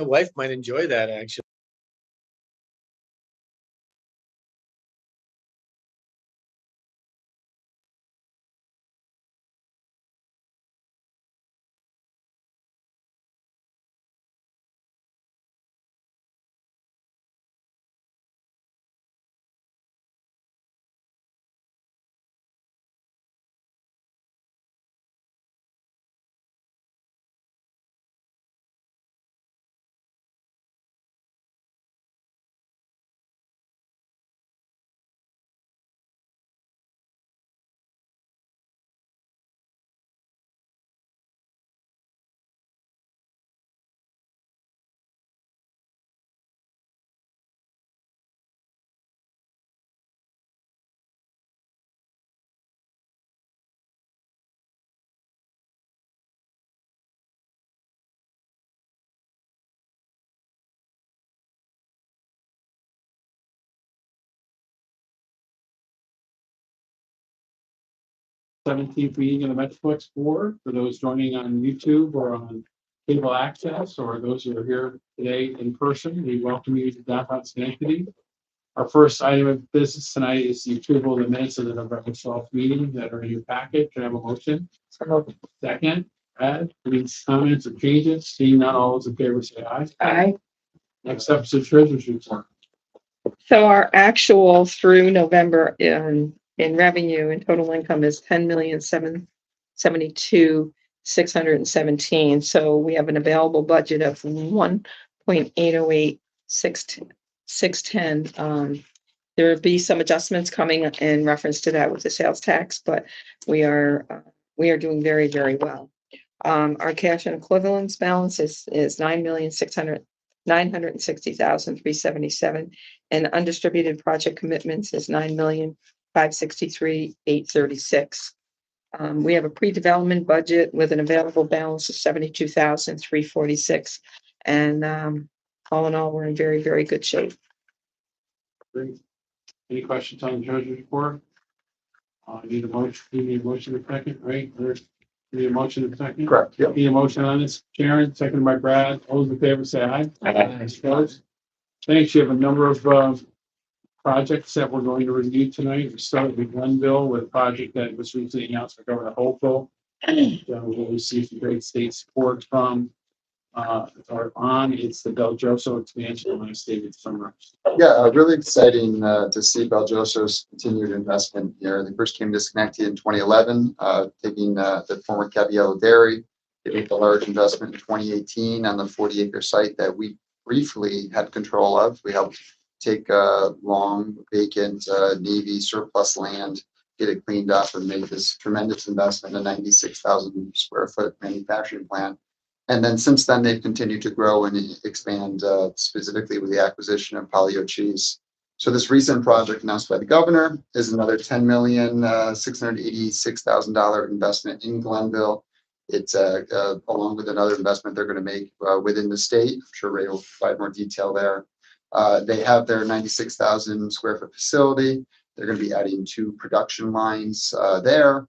My wife might enjoy that actually. Seventeenth meeting of the Metroplex Board for those joining on YouTube or on cable access, or those who are here today in person. We welcome you to downtown Schenectady. Our first item of business tonight is the approval of the minutes of the November 12th meeting that are in your packet. Can I have a motion? Second, Ed, any comments or changes? Seeing none, all those in favor say aye. Aye. Next up is the treasurer's report. So our actual through November in revenue and total income is 10,772,617. So we have an available budget of 1.808610. There will be some adjustments coming in reference to that with the sales tax, but we are doing very, very well. Our cash and equivalents balance is 9,60,377, and undistributed project commitments is 9,563,836. We have a pre-development budget with an available balance of 72,346, and all in all, we're in very, very good shape. Great. Any questions on the treasurer's report? Need a motion, you need a motion in a second, right? Or need a motion in a second? Correct, yep. Need a motion on this, Sharon, seconded by Brad. All those in favor say aye. Aye. Opposed? Thanks. You have a number of projects that we're going to review tonight. We started with Glenville with a project that was recently announced by Governor Hochul. We'll receive some great state support from. It's the Belgioso expansion. I want to state it somewhere. Yeah, really exciting to see Belgioso's continued investment here. They first came to Schenectady in 2011, taking the former Caballero Dairy. They made the large investment in 2018 on the 40-acre site that we briefly had control of. We helped take long vacant Navy surplus land, get it cleaned up, and make this tremendous investment in a 96,000 square foot manufacturing plant. And then since then, they've continued to grow and expand, specifically with the acquisition of Polio Cheese. So this recent project announced by the governor is another $10,686,000 investment in Glenville. It's along with another investment they're going to make within the state. I'm sure Ray will provide more detail there. They have their 96,000 square foot facility. They're going to be adding 2 production lines there.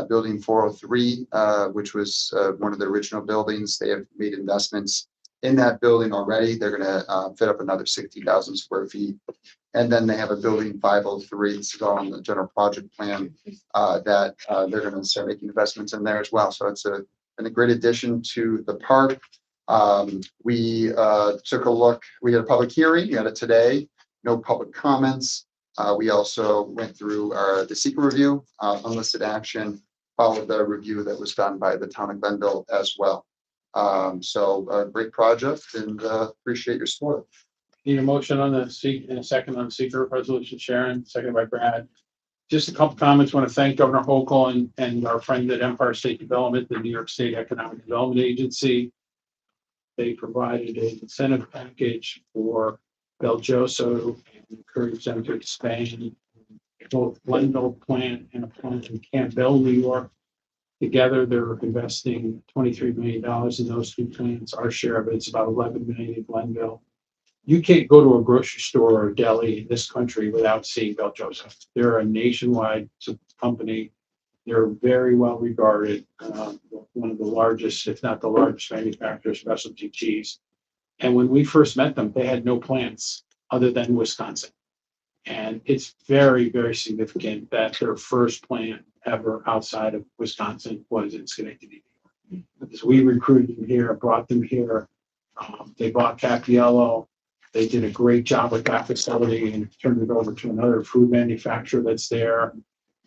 Building 403, which was one of the original buildings. They have made investments in that building already. They're going to fit up another 60,000 square feet. And then they have a building 503, this is all on the general project plan, that they're going to start making investments in there as well. So it's been a great addition to the park. We took a look, we had a public hearing, we had it today, no public comments. We also went through the secret review, unlisted action, followed the review that was done by the town of Glenville as well. So a great project, and appreciate your support. Need a motion on the and a second on the secret resolution, Sharon, seconded by Brad. Just a couple comments. Want to thank Governor Hochul and our friend at Empire State Development, the New York State Economic Development Agency. They provided an incentive package for Belgioso and encouraged them to expand both Glenville plant and a plant in Campbell, New York. Together, they're investing $23 million in those 2 plants. Our share of it's about $11 million in Glenville. You can't go to a grocery store or deli in this country without seeing Belgioso. They're a nationwide company. They're very well regarded, one of the largest, if not the largest, manufacturer of specialty cheese. And when we first met them, they had no plants other than Wisconsin. And it's very, very significant that their first plant ever outside of Wisconsin was in Schenectady. Because we recruited them here, brought them here. They bought Capiello. They did a great job with that facility and turned it over to another food manufacturer that's there.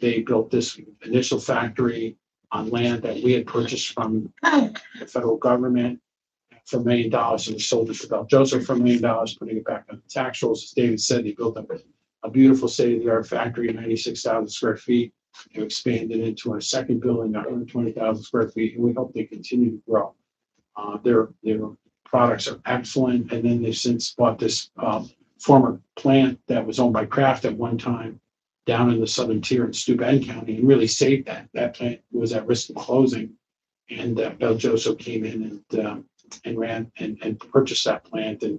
They built this initial factory on land that we had purchased from the federal government for $1 million, and we sold it to Bel Joseph for $1 million, putting it back on the tax rolls. As David said, they built up a beautiful state-of-the-art factory, 96,000 square feet. They expanded into a second building, 120,000 square feet, and we hope they continue to grow. Their products are excellent, and then they've since bought this former plant that was owned by Kraft at one time down in the southern tier in Steuben County, and really saved that. That plant was at risk of closing, and Bel Joseph came in and ran and purchased that plant. And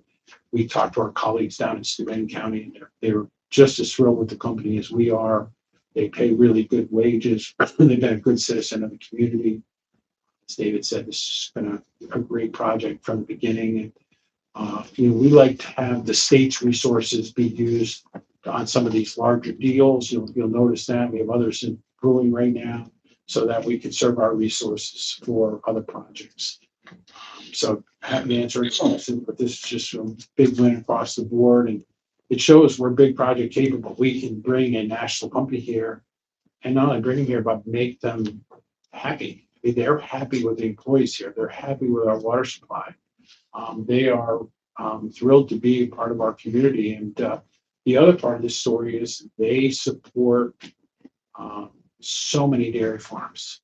we talked to our colleagues down in Steuben County, and they were just as thrilled with the company as we are. They pay really good wages. They've been a good citizen of the community. As David said, this has been a great project from the beginning. And we like to have the state's resources be used on some of these larger deals. You'll notice that we have others in brewing right now, so that we can serve our resources for other projects. So happy to answer any questions, but this is just a big win across the board, and it shows we're big project capable. We can bring a national company here, and not only bring them here, but make them happy. I mean, they're happy with the employees here. They're happy with our water supply. They are thrilled to be part of our community. And the other part of this story is they support so many dairy farms,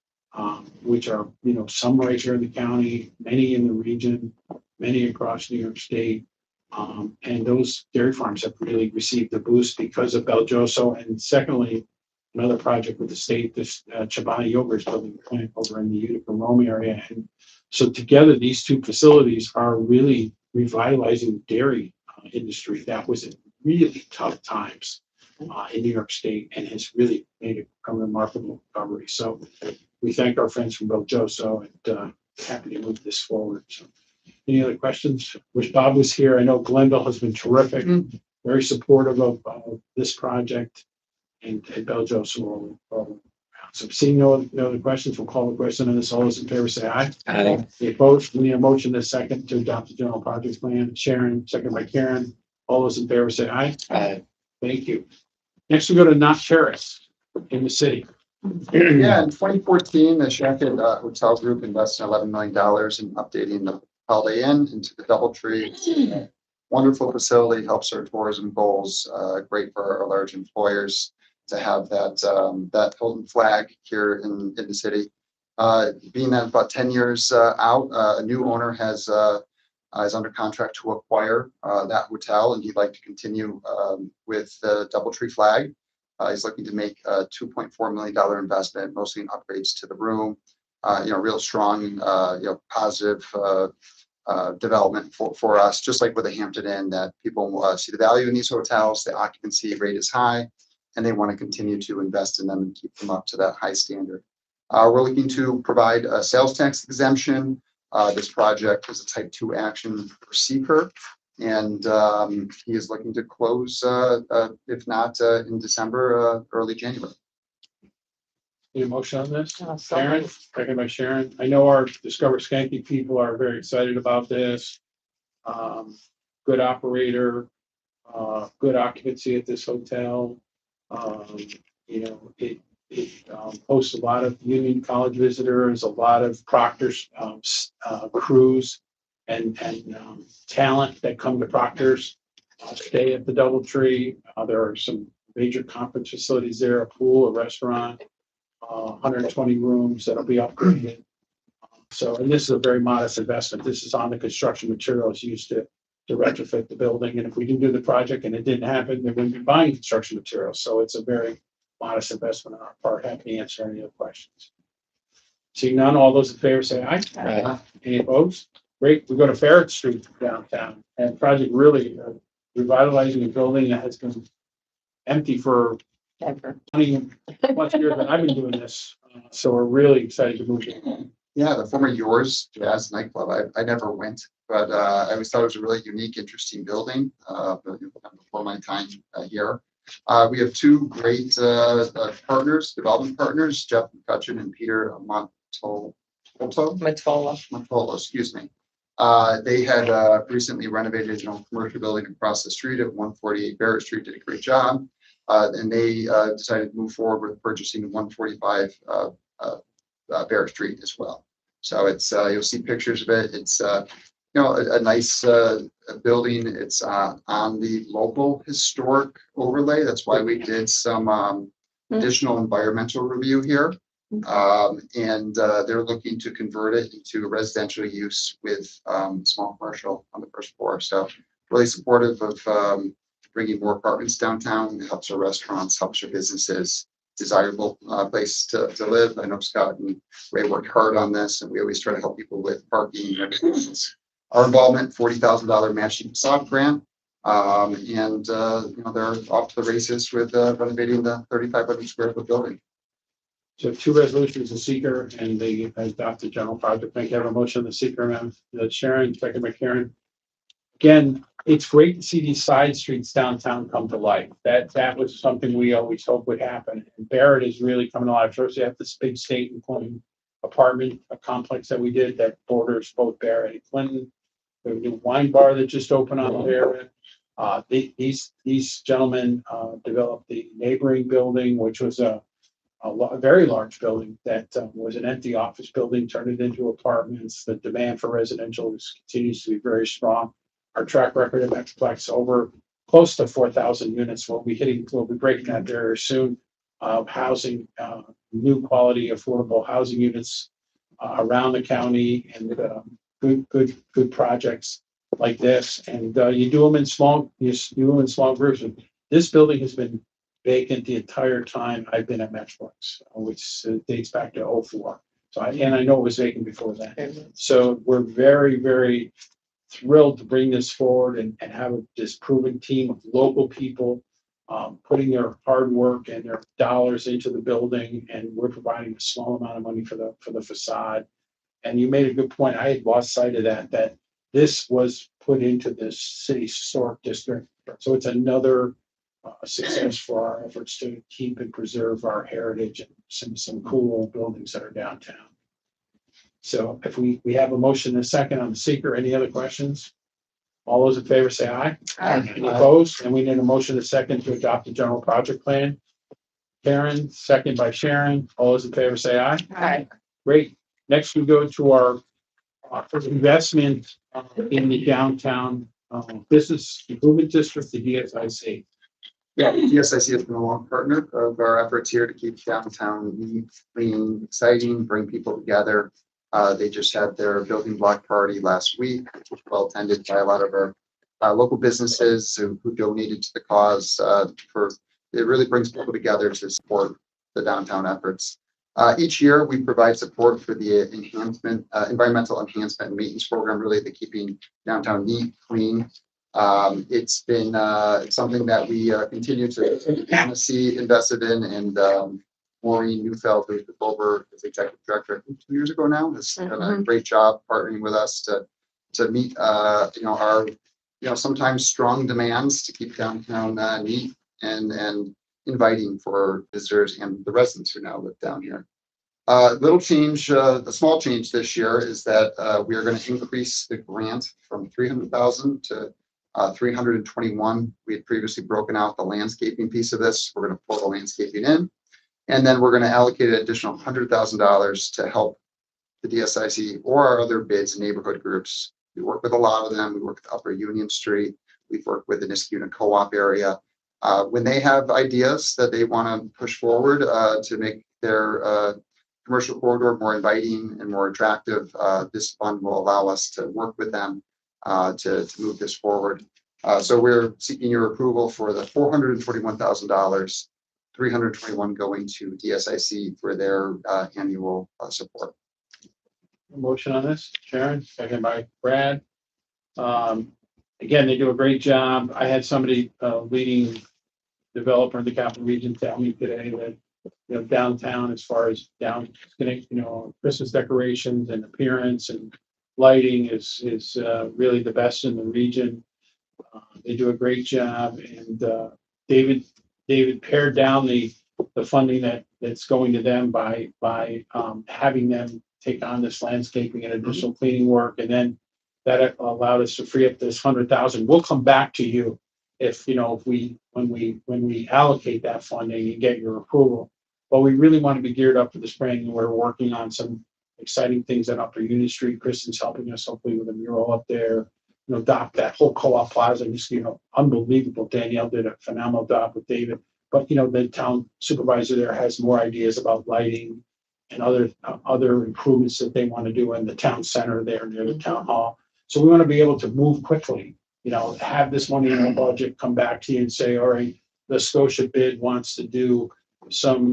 which are, some right here in the county, many in the region, many across New York State. And those dairy farms have really received a boost because of Bel Joseph. And secondly, another project with the state, this Chobani Yogurt is building a plant over in the Utica Rome area. And so together, these two facilities are really revitalizing the dairy industry that was in really tough times in New York State, and has really made it a remarkable recovery. So we thank our friends from Bel Joseph, and happy to move this forward. So any other questions? Wish Bob was here. I know Glendale has been terrific, very supportive of this project, and Bel Joseph will. So seeing no other questions, we'll call the question on this. All those in favor say aye. Aye. Any opposed? We need a motion in a second to adopt the general project plan. Sharon, second by Karen. All those in favor say aye. Aye. Thank you. Next, we go to Knott Terrace in the city. Yeah, in 2014, the Schenectady Hotel Group invested $11 million in updating the Holiday Inn into the DoubleTree. Wonderful facility, helps our tourism goals. Great for our large employers to have that Hilton flag here in the city. Being that about 10 years out, a new owner is under contract to acquire that hotel, and he'd like to continue with the DoubleTree flag. He's looking to make a $2.4 million investment, mostly in upgrades to the room. Real strong, positive development for us, just like with the Hampton Inn, that people see the value in these hotels. The occupancy rate is high, and they want to continue to invest in them and keep them up to that high standard. We're looking to provide a sales tax exemption. This project is a type 2 action for seeker, and he is looking to close, if not in December, early January. Need a motion on this? Sharon, second by Sharon. I know our Discover Skanky people are very excited about this. Good operator, good occupancy at this hotel. It hosts a lot of Union College visitors, a lot of Proctor's crews and talent that come to Proctor's stay at the DoubleTree. There are some major conference facilities there, a pool, a restaurant, 120 rooms that'll be upgraded. And this is a very modest investment. This is on the construction materials used to retrofit the building. And if we didn't do the project and it didn't happen, then we'd be buying construction materials. So it's a very modest investment on our part. Happy to answer any other questions. Seeing none, all those in favor say aye. Aye. Any opposed? Great. We go to Barrett Street downtown, and project really revitalizing a building that has been empty for 20 plus years that I've been doing this. So we're really excited to move it. Yeah, the former Yours Jazz nightclub. I never went, but I always thought it was a really unique, interesting building. But before my time here, we have two great partners, development partners, Jeff McCutcheon and Peter Montolo. Matola. Excuse me. They had recently renovated a commercial building across the street at 148 Barrett Street. Did a great job, and they decided to move forward with purchasing 145. Barrett Street as well. So it's you'll see pictures of it. It's a nice building. It's on the local historic overlay. That's why we did some additional environmental review here. And they're looking to convert it into residential use with small commercial on the first floor. So really supportive of bringing more apartments downtown. It helps our restaurants, helps our businesses. Desirable place to live. I know Scott and Ray worked hard on this, and we always try to help people with parking and everything. Our involvement, $40,000 matching facade grant, and they're off to the races with renovating the 3,500 square foot building. So two resolutions, the seeker and the adopted general project. Thank you. Have a motion on the seeker amendment. Sharon, second by Karen. Again, it's great to see these side streets downtown come to life. That was something we always hoped would happen. And Barrett is really coming alive. First, we have this big state and Clinton apartment, a complex that we did that borders both Barrett and Clinton. We have a new wine bar that just opened on Barrett. These gentlemen developed the neighboring building, which was a very large building that was an empty office building, turned it into apartments. The demand for residential continues to be very strong. Our track record at Metroplex over close to 4,000 units. We'll be breaking that very soon. Housing, new quality, affordable housing units around the county, and good projects like this. And you do them in small groups. This building has been vacant the entire time I've been at Metroplex, which dates back to 2004. So I know it was vacant before that. So we're very, very thrilled to bring this forward and have this proven team of local people putting their hard work and their dollars into the building, and we're providing a small amount of money for the facade. And you made a good point. I had lost sight of that this was put into this city historic district. So it's another success for our efforts to keep and preserve our heritage and some cool old buildings that are downtown. So if we have a motion and a second on the seeker, any other questions? All those in favor say aye. Aye. Any opposed? And we need a motion and a second to adopt the general project plan. Karen, second by Sharon. All those in favor say aye. Aye. Great. Next, we go to our investment in the downtown business improvement district, the DSIC. Yeah, DSIC has been a long partner of our efforts here to keep downtown neat, clean, exciting, bring people together. They just had their building block party last week, which was well attended by a lot of our local businesses who donated to the cause. It really brings people together to support the downtown efforts. Each year, we provide support for the environmental enhancement and maintenance program, really the keeping downtown neat, clean. It's been something that we continue to see invested in, and Maureen Neufeld, who took over as executive director 2 years ago now, has done a great job partnering with us to meet our sometimes strong demands to keep downtown neat and inviting for visitors and the residents who now live down here. The small change this year is that we are going to increase the grant from 300,000 to 321. We had previously broken out the landscaping piece of this. We're going to pull the landscaping in, and then we're going to allocate an additional $100,000 to help the DSIC or our other bids and neighborhood groups. We work with a lot of them. We work with Upper Union Street. We've worked with the Niskuna Co-op area. When they have ideas that they want to push forward to make their commercial corridor more inviting and more attractive, this fund will allow us to work with them to move this forward. So we're seeking your approval for the $441,000, 321 going to DSIC for their annual support. Motion on this, Sharon, second by Brad. Again, they do a great job. I had somebody leading developer in the capital region tell me today that downtown as far as Christmas decorations and appearance and lighting is really the best in the region. They do a great job, and David pared down the funding that's going to them by having them take on this landscaping and additional cleaning work, and then that allowed us to free up this 100,000. We'll come back to you if when we allocate that funding and get your approval. But we really want to be geared up for the spring, and we're working on some exciting things at Upper Union Street. Kristen's helping us hopefully with a mural up there. Doc, that whole co-op plaza is, unbelievable. Danielle did a phenomenal job with David. But, the town supervisor there has more ideas about lighting and other improvements that they want to do in the town center there near the town hall. So we want to be able to move quickly, have this money in our budget, come back to you and say, all right, the Scotia bid wants to do some,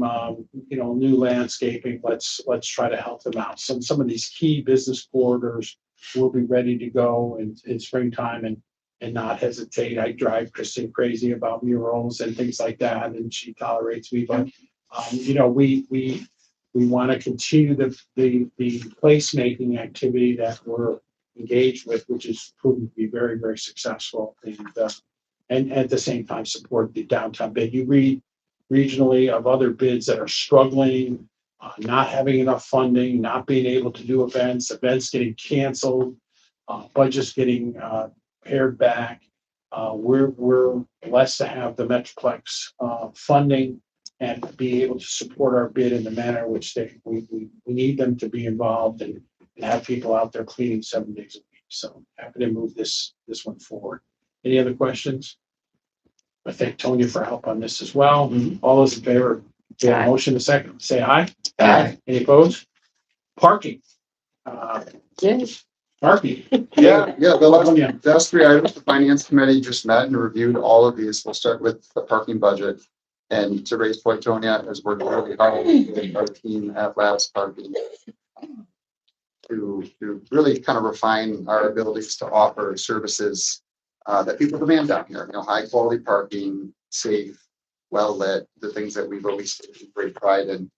new landscaping. Let's try to help them out. Some of these key business corridors will be ready to go in springtime and not hesitate. I drive Kristen crazy about murals and things like that, and she tolerates me. But we want to continue the placemaking activity that we're engaged with, which is proven to be very, very successful, and at the same time support the downtown bid. You read regionally of other bids that are struggling, not having enough funding, not being able to do events getting canceled, budgets getting pared back. We're blessed to have the Metroplex funding and be able to support our bid in the manner in which we need them to be involved and have people out there cleaning 7 days a week. So happy to move this one forward. Any other questions? I thank Tonya for help on this as well. All those in favor, Aye. motion a second, say aye. Aye. Any opposed? Parking. Yes. Parking. Yeah, Tonya. the last 3 items, the finance committee just met and reviewed all of these. We'll start with the parking budget. And to raise point, Tonya has worked really hard with our team at Labs Parking to really kind of refine our abilities to offer services that people demand down here. High quality parking, safe, well lit, the things that we've always taken great pride in.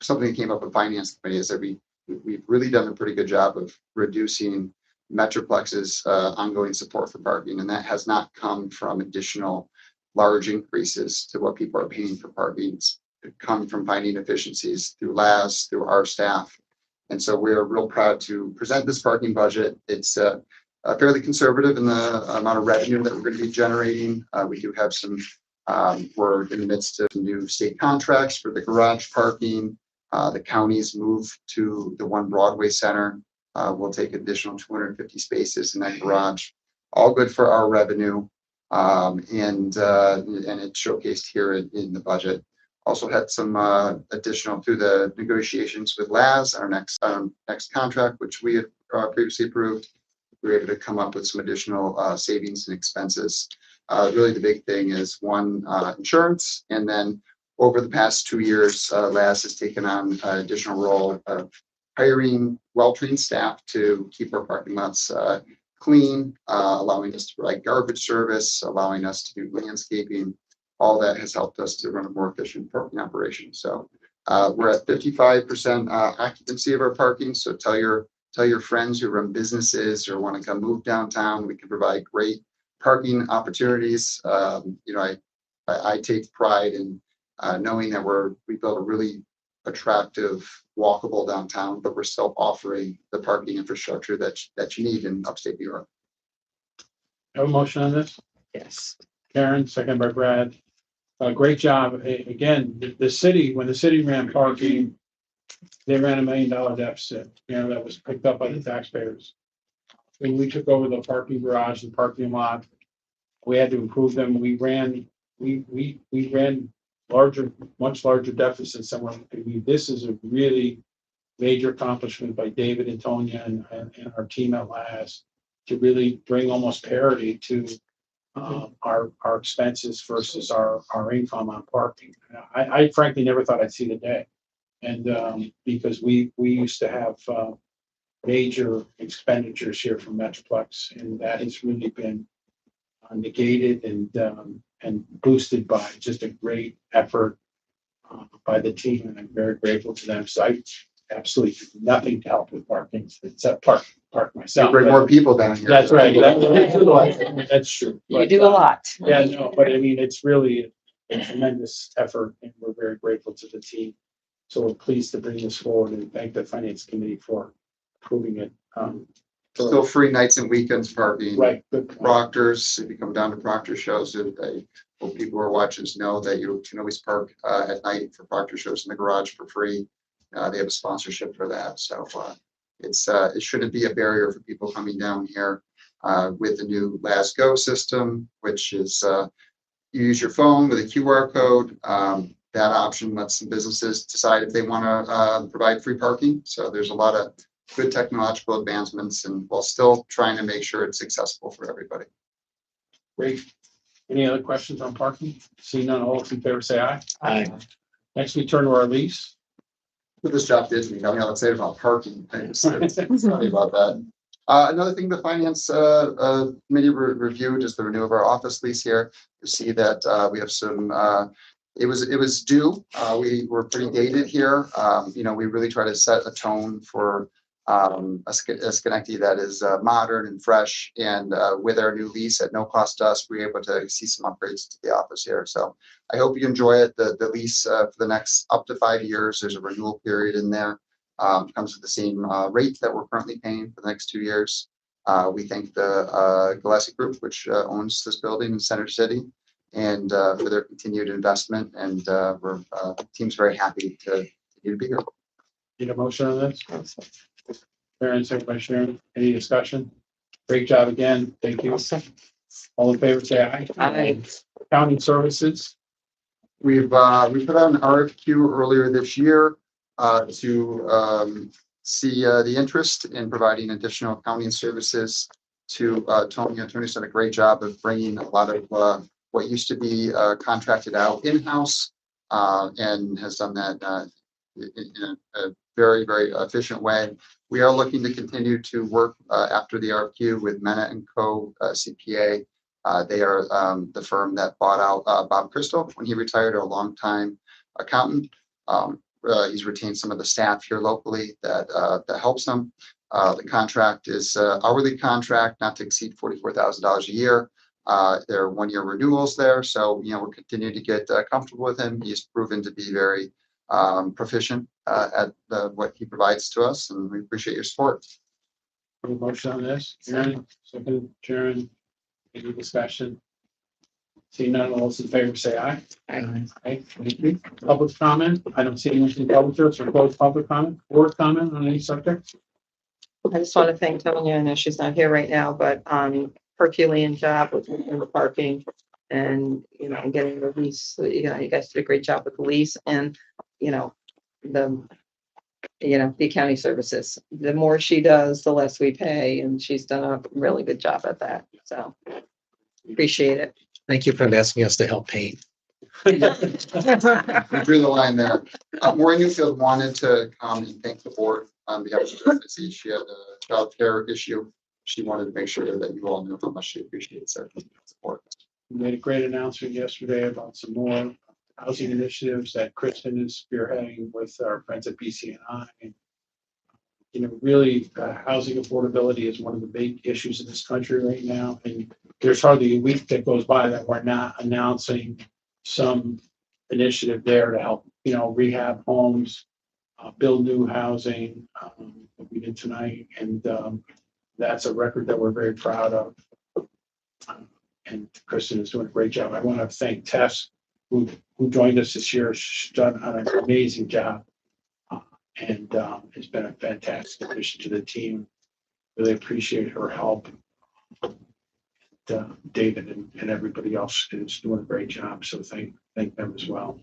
Something that came up with finance committee is that we've really done a pretty good job of reducing Metroplex's ongoing support for parking, and that has not come from additional large increases to what people are paying for parking. It's come from finding efficiencies through LAS, through our staff. And so we're real proud to present this parking budget. It's fairly conservative in the amount of revenue that we're going to be generating. We do have some, we're in the midst of new state contracts for the garage parking. The county's move to the One Broadway Center will take additional 250 spaces in that garage. All good for our revenue. And it's showcased here in the budget. Also had some additional through the negotiations with LAS, our next contract, which we had previously approved. We were able to come up with some additional savings and expenses. Really the big thing is one, insurance, and then over the past 2 years, LAS has taken on an additional role of hiring well-trained staff to keep our parking lots clean, allowing us to provide garbage service, allowing us to do landscaping. All that has helped us to run a more efficient parking operation. So we're at 55% occupancy of our parking. So tell your friends who run businesses or want to come move downtown. We can provide great parking opportunities. I take pride in knowing that we built a really attractive, walkable downtown, but we're still offering the parking infrastructure that you need in upstate New York. Have a motion on this? Yes. Karen, second by Brad. Great job. Again, the city, when the city ran parking, they ran $1 million deficit, that was picked up by the taxpayers. When we took over the parking garage and parking lot, we had to improve them. We ran much larger deficits than what this is a really major accomplishment by David and Tonya and our team at LAS to really bring almost parity to our expenses versus our income on parking. I frankly never thought I'd see the day. And because we used to have major expenditures here from Metroplex, and that has really been negated and boosted by just a great effort by the team, and I'm very grateful to them. So I absolutely do nothing to help with parking, except park You myself. bring more people down here. That's right. That's true. You do a lot. Yeah, no, but I mean, it's really a tremendous effort, and we're very grateful to the team. So we're pleased to bring this forward and thank the finance committee for approving it. Still free nights and weekends parking. Right, good point. Proctor's, if you come down to Proctor shows, I hope people who are watching know that you can always park at night for Proctor shows in the garage for free. They have a sponsorship for that, so it shouldn't be a barrier for people coming down here with the new Last Go system, which is you use your phone with a QR code. That option lets some businesses decide if they want to provide free parking. So there's a lot of good technological advancements, and while still trying to make sure it's accessible for everybody. Great. Any other questions on parking? Seeing none, all those in favor say aye. Aye. Next, we turn to our lease. But this job did me. I mean, let's say about parking. Sorry about that. Another thing, the finance committee reviewed is the renewal of our office lease here. You see that we have some. It was due. We were pretty dated here. We really try to set a tone for a Schenectady that is modern and fresh. And with our new lease at no cost to us, we're able to see some upgrades to the office here. So I hope you enjoy it. The lease for the next up to 5 years. There's a renewal period in there. Comes with the same rate that we're currently paying for the next 2 years. We thank the Gillespie Group, which owns this building in Center City, and for their continued investment. And the team's very happy to be here. Need a motion on this? Sharon, second by Sharon. Any discussion? Great job again. Thank you. All in favor, say aye. Aye. Accounting services. We put out an RFQ earlier this year to see the interest in providing additional accounting services to Tony. Tony's done a great job of bringing a lot of what used to be contracted out in-house and has done that in a very, very efficient way. We are looking to continue to work after the RFQ with Mena & Co. CPA. They are the firm that bought out Bob Crystal when he retired, a longtime accountant. He's retained some of the staff here locally that helps him. The contract is hourly contract, not to exceed $44,000 a year. There are 1-year renewals there, so we're continuing to get comfortable with him. He's proven to be very proficient at what he provides to us, and we appreciate your support. Any motion on this? Sharon, second, Sharon. Any discussion? Seeing none, all those in favor say aye. Aye. Aye. Thank you. Public comment. I don't see anyone in public service or closed public comment. Board comment on any subject. I just want to thank Tonya. I know she's not here right now, but Herculean job with the parking and, getting the lease. You guys did a great job with the lease and, the accounting services. The more she does, the less we pay, and she's done a really good job at that. So appreciate it. Thank you for asking us to help paint. We drew the line there. Maureen Newfield wanted to come and thank the board on behalf of the FSC. She had a child care issue. She wanted to make sure that you all knew how much she appreciates their support. We made a great announcement yesterday about some more housing initiatives that Kristen is spearheading with our friends at BCNI. And, really, housing affordability is one of the big issues in this country right now. And there's hardly a week that goes by that we're not announcing some initiative there to help, rehab homes, build new housing, that we did tonight. And that's a record that we're very proud of. And Kristen is doing a great job. I want to thank Tess, who joined us this year. She's done an amazing job. And it's been a fantastic addition to the team. Really appreciate her help. David and everybody else is doing a great job. So thank them as well.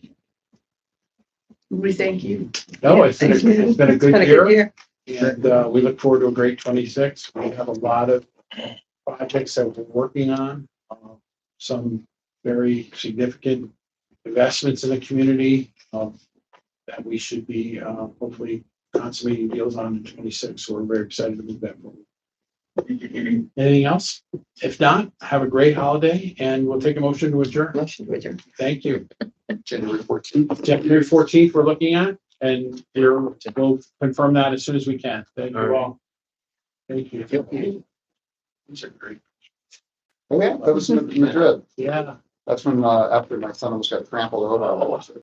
We thank you. No, it's been a good year. year. And we look forward to a great 26. We have a lot of projects that we're working on. Some very significant investments in the community that we should be hopefully consummating deals on in 26. So we're very excited to move that forward. Anything else? If not, have a great holiday and we'll take a motion to adjourn. Motion to adjourn. Thank you. January 14th. January 14th, we're looking at, and we'll confirm that as soon as we can. Thank you all. Thank you. These are great. Oh, yeah, that was in Madrid. Yeah. That's when, after my son almost got trampled over.